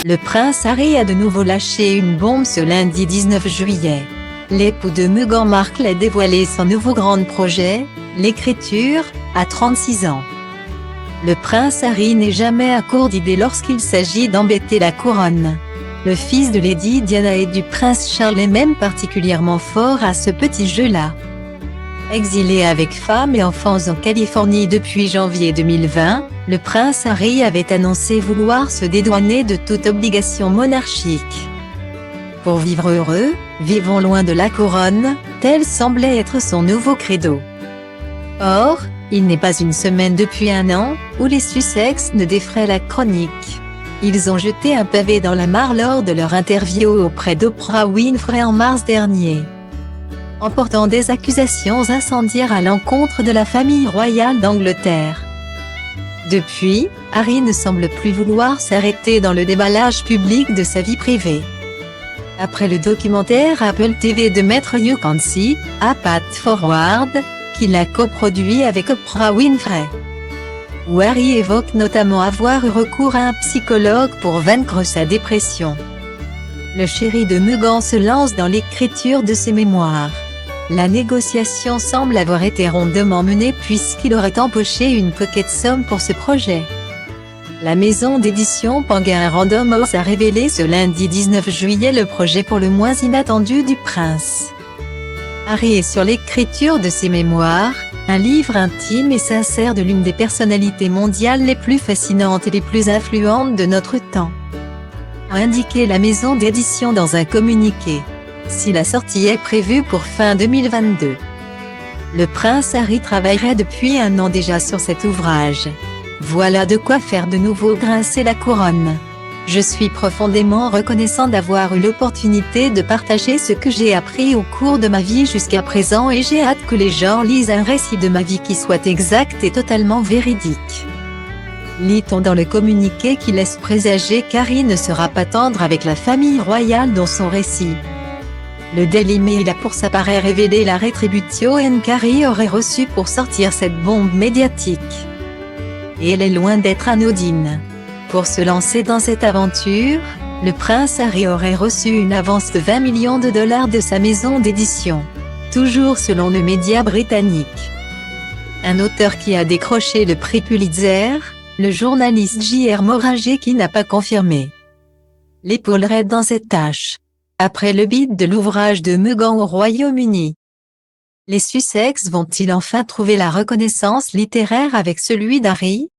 Le prince Harry a de nouveau lâché une bombe ce lundi 19 juillet. L'époux de Meghan Markle a dévoilé son nouveau grand projet, l'écriture, à 36 ans. Le prince Harry n'est jamais à court d'idées lorsqu'il s'agit d'embêter la couronne. Le fils de Lady Diana et du prince Charles est même particulièrement fort à ce petit jeu-là. Exilé avec femme et enfants en Californie depuis janvier 2020, le prince Harry avait annoncé vouloir se dédouaner de toute obligation monarchique. Pour vivre heureux, vivons loin de la couronne, tel semblait être son nouveau credo. Or, il n'est pas une semaine depuis un an, où les Sussex ne défraient la chronique. Ils ont jeté un pavé dans la mare lors de leur interview auprès d'Oprah Winfrey en mars dernier, en portant des accusations incendiaires à l'encontre de la famille royale d'Angleterre. Depuis, Harry ne semble plus vouloir s'arrêter dans le déballage public de sa vie privée. Après le documentaire Apple TV de Maître Hugh Kansi, A Path Forward, qu'il a coproduit avec Oprah Winfrey, où Harry évoque notamment avoir eu recours à un psychologue pour vaincre sa dépression. Le chéri de Meghan se lance dans l'écriture de ses mémoires. La négociation semble avoir été rondement menée puisqu'il aurait empoché une coquette somme pour ce projet. La maison d'édition Penguin Random House a révélé ce lundi 19 juillet le projet pour le moins inattendu du prince. Harry est sur l'écriture de ses mémoires, un livre intime et sincère de l'une des personnalités mondiales les plus fascinantes et les plus influentes de notre temps, a indiqué la maison d'édition dans un communiqué. Si la sortie est prévue pour fin 2022, le prince Harry travaillerait depuis un an déjà sur cet ouvrage. Voilà de quoi faire de nouveau grincer la couronne. Je suis profondément reconnaissant d'avoir eu l'opportunité de partager ce que j'ai appris au cours de ma vie jusqu'à présent et j'ai hâte que les gens lisent un récit de ma vie qui soit exact et totalement véridique. Lit-on dans le communiqué qui laisse présager qu'Harry ne sera pas tendre avec la famille royale dans son récit. Le Daily Mail a pour sa part révélé la rétribution qu'Harry aurait reçue pour sortir cette bombe médiatique. Et elle est loin d'être anodine. Pour se lancer dans cette aventure, le prince Harry aurait reçu une avance de 20 millions de dollars de sa maison d'édition. Toujours selon le média britannique. Un auteur qui a décroché le prix Pulitzer, le journaliste J.R. Moranger qui n'a pas confirmé l'épaulerait dans cette tâche. Après le bid de l'ouvrage de Meghan au Royaume-Uni, les Sussex vont-ils enfin trouver la reconnaissance littéraire avec celui d'Harry ?